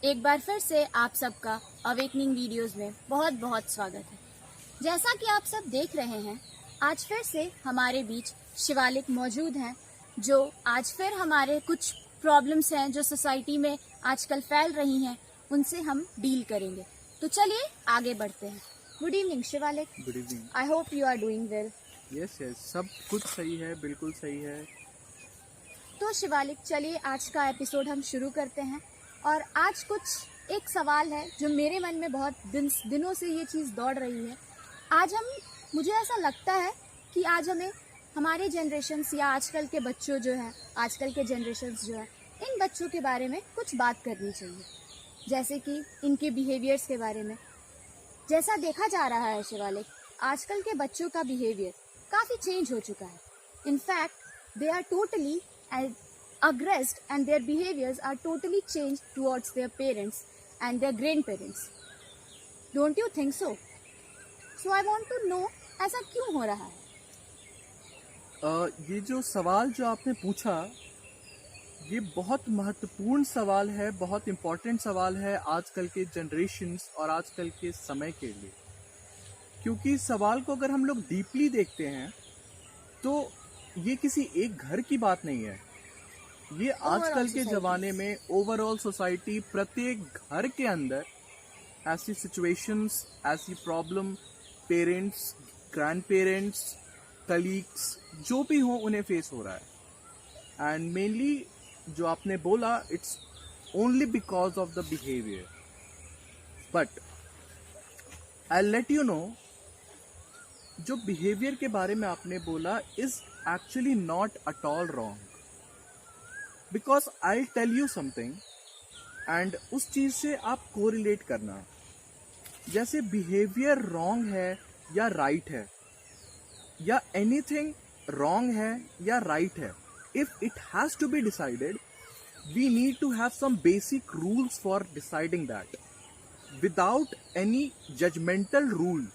एक बार फिर से आप सबका अवेकनिंग वीडियोस में बहुत बहुत स्वागत है। जैसा कि आप सब देख रहे हैं, आज फिर से हमारे बीच शिवालिक मौजूद हैं, जो आज फिर हमारे कुछ प्रॉब्लम्स हैं जो सोसाइटी में आजकल फैल रही हैं, उनसे हम डील करेंगे। तो चलिए आगे बढ़ते हैं। Good evening Shivalik. Good evening. I hope you are doing well. Yes, सब कुछ सही है, बिल्कुल सही है। तो शिवालिक, चलिए आज का एपिसोड हम शुरू करते हैं। और आज कुछ एक सवाल है जो मेरे मन में बहुत दिनों से ये चीज़ दौड़ रही है। मुझे ऐसा लगता है कि आज हमें हमारे जनरेशन्स या आजकल के बच्चों जो हैं, आजकल के जनरेशन्स जो हैं, इन बच्चों के बारे में कुछ बात करनी चाहिए, जैसे कि इनके बिहेवियर्स के बारे में। जैसा देखा जा रहा है शिवालिक, आजकल के बच्चों का बिहेवियर काफ़ी चेंज हो चुका है। In fact they are totally aggressed and their behaviors are totally changed towards their parents and their grandparents. Don't you think so? So I want to know, ऐसा क्यों हो रहा है? ये जो सवाल जो आपने पूछा, ये बहुत महत्वपूर्ण सवाल है, बहुत इम्पोर्टेंट सवाल है आजकल के जनरेशन्स और आजकल के समय के लिए। क्योंकि इस सवाल को अगर हम लोग डीपली देखते हैं तो ये किसी एक घर की बात नहीं है। ये आजकल के ज़माने में ओवरऑल सोसाइटी, प्रत्येक घर के अंदर ऐसी सिचुएशंस, ऐसी problem parents, grand parents, colleagues जो भी हो उन्हें फेस हो रहा है। एंड मेनली जो आपने बोला, it's only because of the behaviour. But I let you know, जो बिहेवियर के बारे में आपने बोला is actually not at all wrong, because I tell you something and उस चीज से आप कोरिलेट करना। जैसे बिहेवियर रॉन्ग है या राइट है, या एनीथिंग रॉन्ग है या राइट है, if it has to be decided, we need to have some basic rules for deciding that. Without any judgemental rule,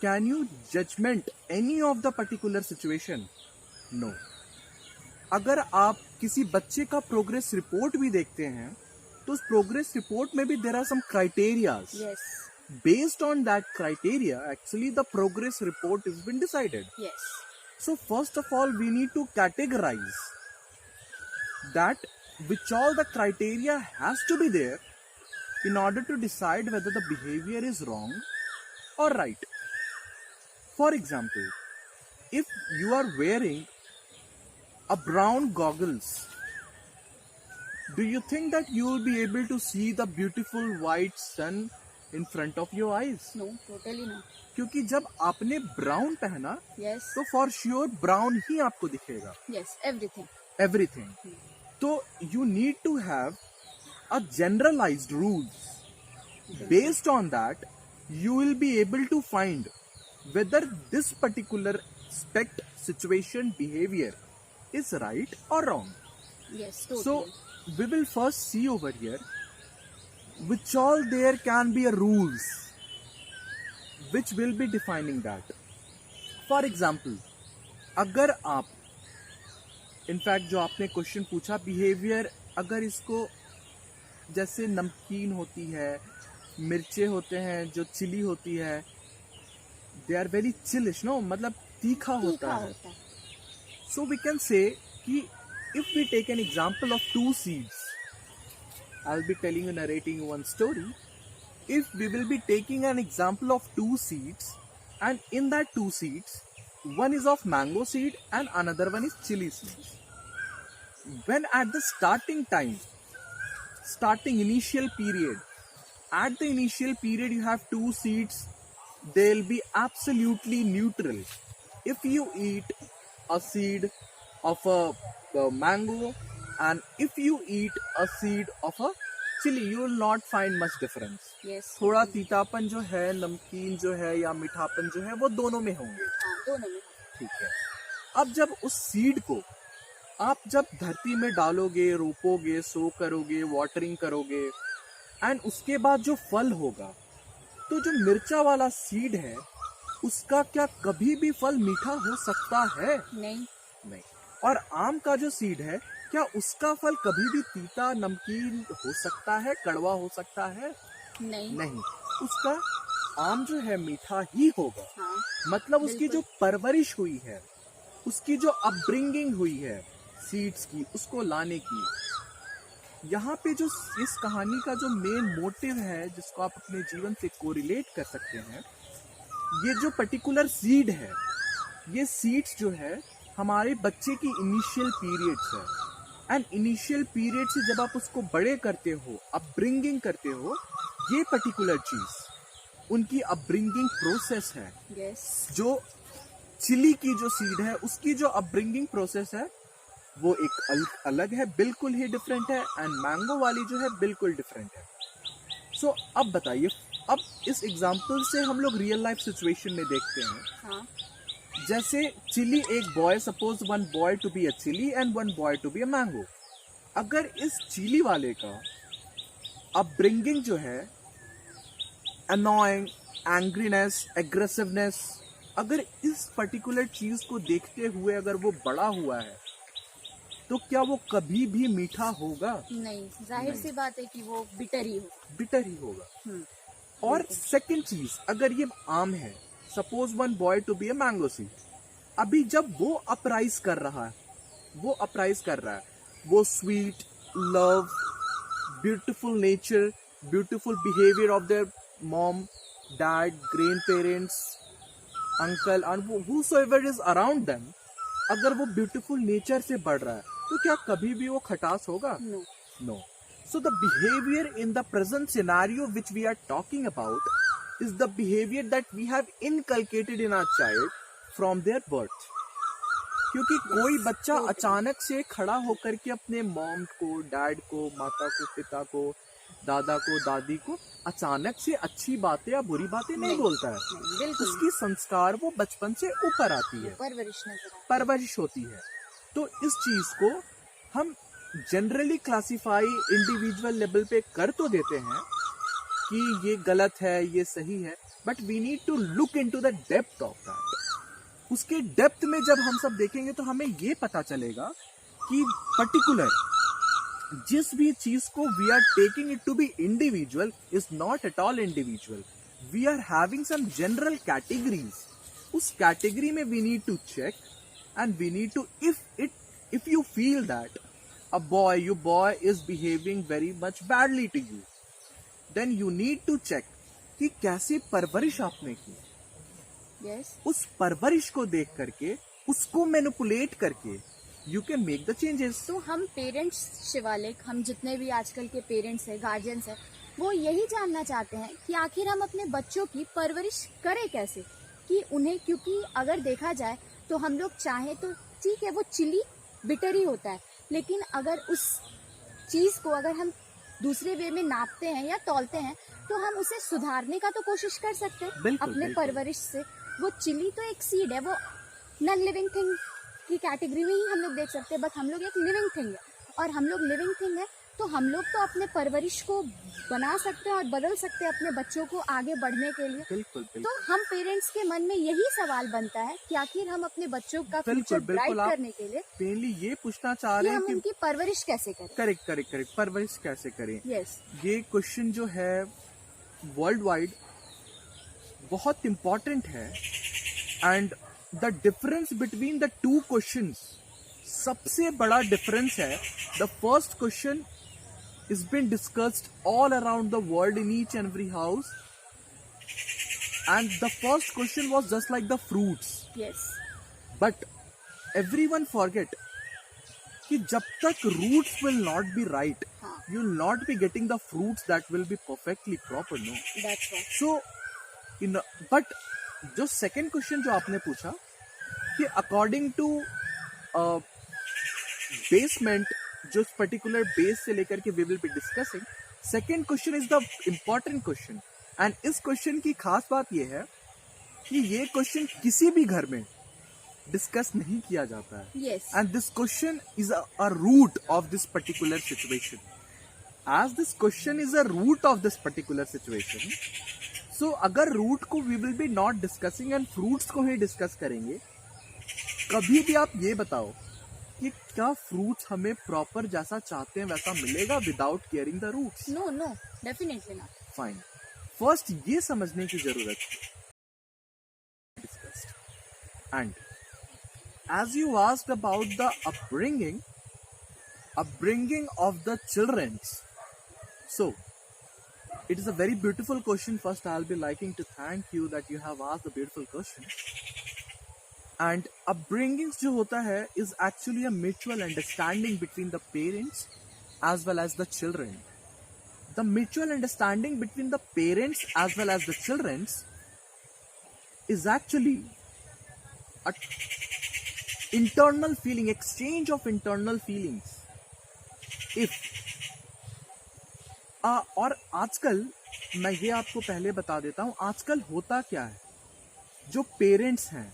can you judgement any of the particular situation? No. अगर आप किसी बच्चे का progress report भी देखते हैं तो उस प्रोग्रेस रिपोर्ट में भी there are some criterias. Based on that criteria actually the progress report is been decided. So first of all, we need to categorize that which all the criteria has to be there in order to decide whether the behavior is wrong or right. For example, if you are wearing a brown goggles, do you think that you will be able to see the beautiful white sun in front of your eyes? No, totally not. क्योंकि जब आपने brown पहना, Yes. तो for sure brown ही आपको दिखेगा। Yes, everything. Everything. तो you need to have a generalised rules. Based on that you will be able to find whether this particular aspect, situation, behavior is right or wrong. Yes, totally. So we will first see over here which all there can be a rules which will be defining that. For example, अगर आप in fact जो आपने question पूछा, behaviour, अगर इसको जैसे नमकीन होती है, मिर्चे होते हैं, जो चिली होती है, they are very chillish, no, मतलब तीखा होता है। सो वी कैन से कि if we take an example of two seeds, I will be telling you, narrating one story. If we will be taking an example of two seeds, and in that two seeds, one is of mango seed and another one is chili seed. When at the starting initial period, at the initial period you have two seeds, they'll be absolutely neutral. If you eat a seed of a mango and if you eat a seed of a chili, you will not find much difference. Yes. थोड़ा तीतापन जो है, नमकीन जो है या मीठापन जो है, वो दोनों में होंगे। दोनों में। ठीक है। अब जब उस सीड को आप जब धरती में डालोगे, रोपोगे, सो करोगे, वाटरिंग करोगे, एंड उसके बाद जो फल होगा, तो जो मिर्चा वाला सीड है उसका क्या कभी भी फल मीठा हो सकता है? नहीं। और आम का जो सीड है क्या उसका फल कभी भी तीता नमकीन हो सकता है, कड़वा हो सकता है? नहीं। नहीं। उसका आम जो है मीठा ही होगा। हाँ, मतलब उसकी जो बिल्कुल। परवरिश हुई है, उसकी जो अपब्रिंगिंग हुई है सीड्स की, उसको लाने की, यहाँ पे जो इस कहानी का जो मेन मोटिव है जिसको आप अपने जीवन से कोरिलेट कर सकते हैं, ये जो पर्टिकुलर सीड है, ये सीड्स जो है हमारे बच्चे की इनिशियल पीरियड्स है। एंड इनिशियल पीरियड से जब आप उसको बड़े करते हो, अपब्रिंगिंग करते हो, ये पर्टिकुलर चीज उनकी अपब्रिंगिंग प्रोसेस है। यस। जो चिली की जो सीड है उसकी जो अपब्रिंगिंग प्रोसेस है वो एक अलग है, बिल्कुल ही डिफरेंट है। एंड मैंगो वाली जो है बिल्कुल डिफरेंट है। सो अब बताइए, अब इस एग्जाम्पल से हम लोग रियल लाइफ सिचुएशन में देखते हैं। हाँ, जैसे चिली एक boy, suppose one boy to be a chilli and one boy to be a mango. अगर इस चिली वाले का अपब्रिंगिंग जो है, अनोइंग, एंग्रीनेस, एग्रेसिवनेस, अगर इस पर्टिकुलर चीज को देखते हुए अगर वो बड़ा हुआ है, तो क्या वो कभी भी मीठा होगा? नहीं, जाहिर सी बात है कि वो बिटर ही हो। बिटर ही होगा। हम्म, और बिल्कुल। सेकंड चीज, अगर ये आम है, suppose one boy to be a mango seed, अभी जब वो अपराइज कर रहा है, वो sweet, love, beautiful nature, beautiful behaviour of their mom, dad, grand parents, uncle and whosoever is around them, अगर वो ब्यूटीफुल नेचर से बढ़ रहा है, तो क्या कभी भी वो खटास होगा? No. No. So the behavior in the present scenario which we are talking about is the behavior that we have inculcated in our child from their birth. क्योंकि कोई बच्चा अचानक से खड़ा होकर के अपने मॉम को, डैड को, माता को, पिता को, दादा को, दादी को अचानक से अच्छी बातें या बुरी बातें नहीं बोलता है। नहीं, बिल्कुल। उसकी संस्कार वो बचपन से ऊपर आती है, परवरिश नजर आती परवरिश होती है। तो इस चीज को हम जनरली क्लासीफाई इंडिविजुअल लेवल पे कर तो देते हैं कि ये गलत है, ये सही है, but we need to look into the depth of that. उसके डेप्थ में जब हम सब देखेंगे तो हमें ये पता चलेगा कि पर्टिकुलर जिस भी चीज को we are taking it to be individual is not at all individual. We are having some general categories. उस कैटेगरी में we need to check and we need to, if you feel that your boy is behaving very much badly to you, then you need to check कि कैसे परवरिश आपने की। है। Yes. उस परवरिश को देख करके, उसको मैनिपुलेट करके you can make the changes. तो हम पेरेंट्स शिवालिक, हम जितने भी आजकल के पेरेंट्स हैं, गार्जियंस हैं, वो यही जानना चाहते हैं कि आखिर हम अपने बच्चों की परवरिश करें कैसे, कि उन्हें, क्योंकि अगर देखा जाए तो हम लोग चाहें तो ठीक है वो चिली बिटर ही होता है, लेकिन अगर उस चीज को अगर हम दूसरे वे में नापते हैं या तौलते हैं तो हम उसे सुधारने का तो कोशिश कर सकते हैं बिल्कुल, अपने बिल्कुल। परवरिश से। वो चिली तो एक सीड है, वो नॉन लिविंग थिंग की कैटेगरी में ही हम लोग देख सकते हैं, बट हम लोग एक लिविंग थिंग है, और हम लोग लिविंग थिंग है तो हम लोग तो अपने परवरिश को बना सकते हैं और बदल सकते हैं अपने बच्चों को आगे बढ़ने के लिए। बिल्कुल, बिल्कुल। तो हम पेरेंट्स के मन में यही सवाल बनता है कि आखिर हम अपने बच्चों का बिल्कुल, फ्यूचर ब्राइट बिल्कुल, आप करने के लिए मेनली ये पूछना चाह कि रहे हैं हम कि उनकी परवरिश कैसे करें। करेक्ट, परवरिश कैसे करें। यस। ये क्वेश्चन जो है वर्ल्ड वाइड बहुत इम्पोर्टेंट है। And the difference between the two questions, सबसे बड़ा डिफरेंस है, the first question is been discussed all around the world in each and every house, and the first question was just like the fruits, yes. but everyone forget कि जब तक roots will not be right, हाँ, you will not be getting the fruits that will be perfectly proper, no? That's what. So but जो second question जो आपने पूछा कि according to basement, जो पर्टिकुलर बेस से लेकर के we will be discussing, second question is the important question. And इस क्वेश्चन की खास बात यह है कि ये क्वेश्चन किसी भी घर में डिस्कस नहीं किया जाता है। Yes. And this question is a root of this particular situation. As this question is a root of this particular situation, so अगर रूट को we will be not discussing and fruits को ही discuss करेंगे, कभी भी आप ये बताओ कि क्या फ्रूट्स हमें प्रॉपर जैसा चाहते हैं वैसा मिलेगा without caring the roots? No no, definitely not. Fine, first ये समझने की जरूरत है। And as you asked about the upbringing of the children, so it is a very beautiful question. First, I'll be liking to thank you that you have asked a beautiful question. And upbringing जो होता है is actually a mutual understanding between the parents as well as the children. The mutual understanding between the parents as well as the children is actually a internal feeling, exchange of internal feelings. If और आजकल मैं ये आपको पहले बता देता हूं, आजकल होता क्या है, जो पेरेंट्स हैं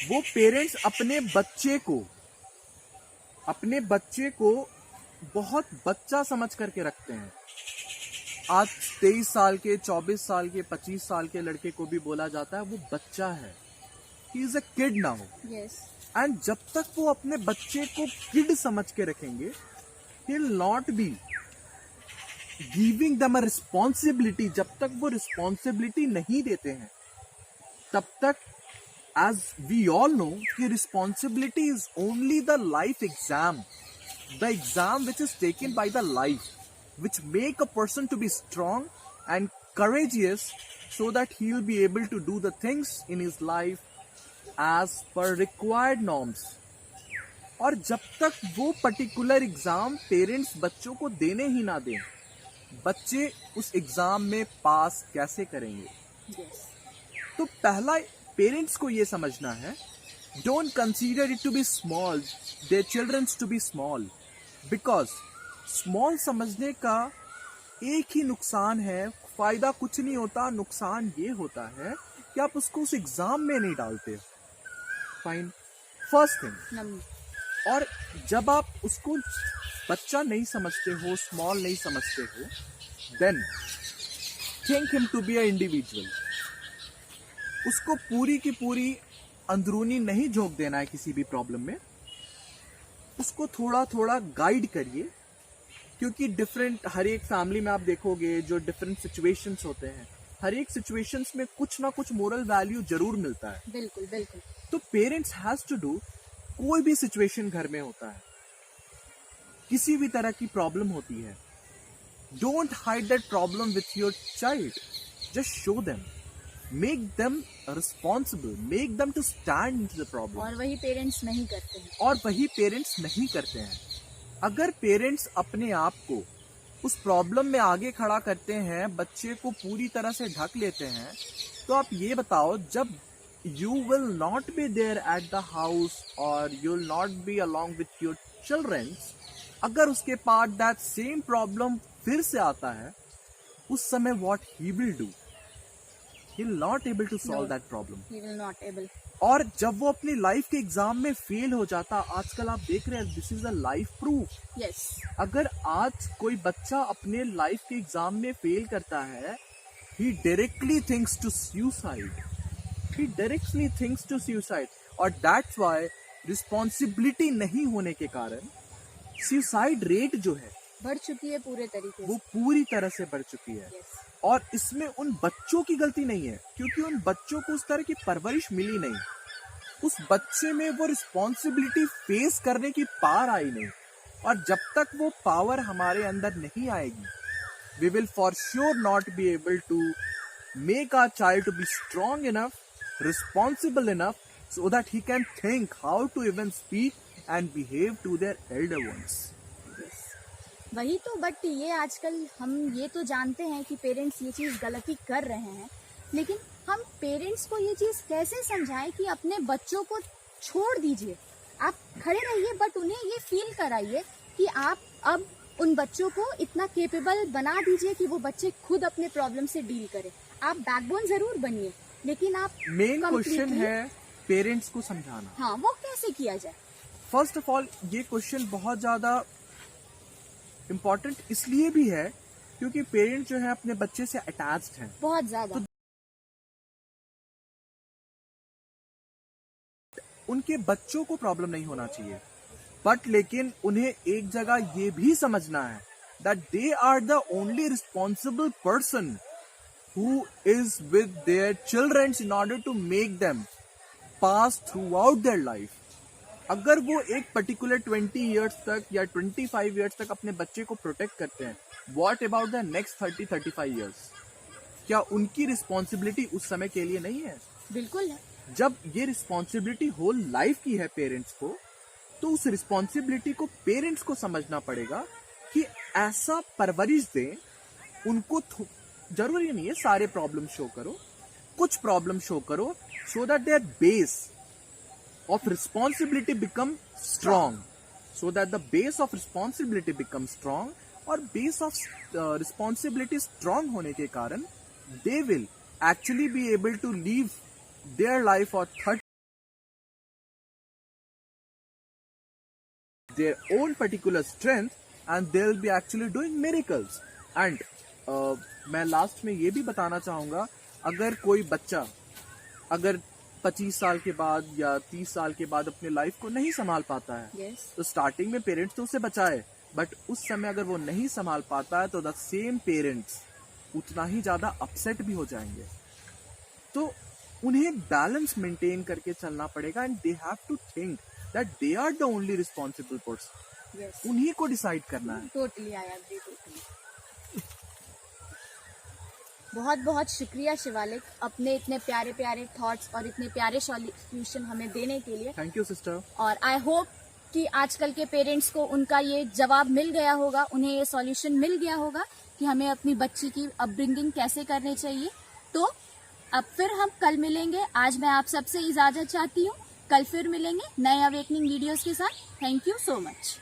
वो पेरेंट्स अपने बच्चे को बहुत बच्चा समझ करके रखते हैं। आज 23 साल के, 24 साल के, 25 साल के लड़के को भी बोला जाता है वो बच्चा है, he is a kid now. Yes, and जब तक वो अपने बच्चे को किड समझ के रखेंगे, he will not be giving them a responsibility. जब तक वो रिस्पॉन्सिबिलिटी नहीं देते हैं तब तक, as we all know, कि responsibility is only the life exam, the exam which is taken by the life, which make a person to be strong and courageous so that he will be able to do the things in his life as per required norms. और जब तक वो particular exam parents बच्चों को देने ही ना दें, बच्चे उस एग्जाम में पास कैसे करेंगे? यस, तो पहला पेरेंट्स को ये समझना है, don't consider it to be small, their childrens to be small, because small समझने का एक ही नुकसान है, फायदा कुछ नहीं होता, नुकसान ये होता है कि आप उसको उस एग्जाम में नहीं डालते। Fine, first thing. और जब आप उसको बच्चा नहीं समझते हो, स्मॉल नहीं समझते हो, then think him to be a individual. उसको पूरी की पूरी अंदरूनी नहीं झोंक देना है किसी भी प्रॉब्लम में, उसको थोड़ा थोड़ा गाइड करिए, क्योंकि हर एक फैमिली में आप देखोगे जो डिफरेंट सिचुएशंस होते हैं, हर एक सिचुएशंस में कुछ ना कुछ मोरल वैल्यू जरूर मिलता है। बिल्कुल बिल्कुल। तो पेरेंट्स हैज टू डू, कोई भी सिचुएशन घर में होता है, किसी भी तरह की प्रॉब्लम होती है, don't hide that problem with your child, just show them, make them responsible, make them to stand into the problem. और वही पेरेंट्स नहीं करते हैं। अगर पेरेंट्स अपने आप को उस प्रॉब्लम में आगे खड़ा करते हैं, बच्चे को पूरी तरह से ढक लेते हैं, तो आप ये बताओ, जब you will not be there at the house or you will not be along with your children, अगर उसके पास that same problem फिर से आता है, उस समय what he will do? He will not able to solve that problem. He will not able. और जब वो अपनी लाइफ के एग्जाम में फेल हो जाता, आजकल आप देख रहे हैं, this is a life proof. Yes, अगर आज कोई बच्चा अपने लाइफ के एग्जाम में फेल करता है, he directly thinks to suicide. और that's why रिस्पॉन्सिबिलिटी नहीं होने के कारण सुसाइड रेट जो है बढ़ चुकी है पूरे तरीके वो पूरी तरह से बढ़ चुकी है। Yes. और इसमें उन बच्चों की गलती नहीं है, क्योंकि उन बच्चों को उस तरह की परवरिश मिली नहीं, उस बच्चे में वो रिस्पॉन्सिबिलिटी फेस करने की पावर आई नहीं। और जब तक वो पावर हमारे अंदर नहीं आएगी, we will for sure not be able to make our child to be strong enough, responsible enough so that he can think how to even speak and behave to their elder ones. Yes. वही तो, but ये आजकल हम ये तो जानते हैं कि पेरेंट्स ये चीज़ गलती कर रहे हैं, लेकिन हम पेरेंट्स को ये चीज़ कैसे समझाएं कि अपने बच्चों को छोड़ दीजिए, आप खड़े रहिए, बट उन्हें ये फील कराइए कि आप अब उन बच्चों को इतना केपेबल बना दीजिए कि वो बच्चे खुद अपने प्रॉब्लम से डील करें। आप बैकबोन जरूर बनिए, लेकिन आप मेन क्वेश्चन है पेरेंट्स को समझाना। हाँ, वो कैसे किया जाए? फर्स्ट ऑफ ऑल ये क्वेश्चन बहुत ज्यादा इम्पोर्टेंट इसलिए भी है क्योंकि पेरेंट्स जो है अपने बच्चे से अटैच्ड हैं बहुत ज्यादा। उनके बच्चों को प्रॉब्लम नहीं होना चाहिए, बट लेकिन उन्हें एक जगह ये भी समझना है that they are the only responsible person who is with their children in order to make them pass throughout their life. अगर वो एक पर्टिकुलर 20 years तक या 25 years तक अपने बच्चे को प्रोटेक्ट करते हैं, what about the next 30-35 years? क्या उनकी रिस्पॉन्सिबिलिटी उस समय के लिए नहीं है? बिल्कुल है। जब ये रिस्पॉन्सिबिलिटी होल लाइफ की है पेरेंट्स को, तो उस रिस्पॉन्सिबिलिटी को पेरेंट्स को समझना पड़ेगा कि ऐसा परवरिश दें उनको। जरूरी नहीं है सारे प्रॉब्लम शो करो, कुछ प्रॉब्लम शो करो, so that their base of responsibility become strong, so that the base of responsibility become strong, और बेस ऑफ रिस्पॉन्सिबिलिटी स्ट्रॉन्ग होने के कारण they will actually be able to live their life और their own particular strength, and they will be actually doing miracles. And मैं last में ये भी बताना चाहूंगा, अगर कोई बच्चा अगर 25 साल के बाद या 30 साल के बाद अपने लाइफ को नहीं संभाल पाता है, yes. तो स्टार्टिंग में पेरेंट्स तो उसे बचाए, बट उस समय अगर वो नहीं संभाल पाता है तो द सेम पेरेंट्स उतना ही ज्यादा अपसेट भी हो जाएंगे। तो उन्हें बैलेंस मेंटेन करके चलना पड़ेगा, and they have to think that they are the only responsible person. Yes. उन्हीं को डिसाइड करना है। Totally I agree, totally. बहुत बहुत शुक्रिया शिवालिक, अपने इतने प्यारे प्यारे थॉट्स और इतने प्यारे सॉल्यूशन हमें देने के लिए। Thank you sister. और आई होप कि आजकल के पेरेंट्स को उनका ये जवाब मिल गया होगा, उन्हें ये सॉल्यूशन मिल गया होगा कि हमें अपनी बच्ची की अपब्रिंगिंग कैसे करनी चाहिए। तो अब फिर हम कल मिलेंगे। आज मैं आप सबसे इजाजत चाहती हूँ, कल फिर मिलेंगे नए अवेकनिंग वीडियोस के साथ। Thank you so much.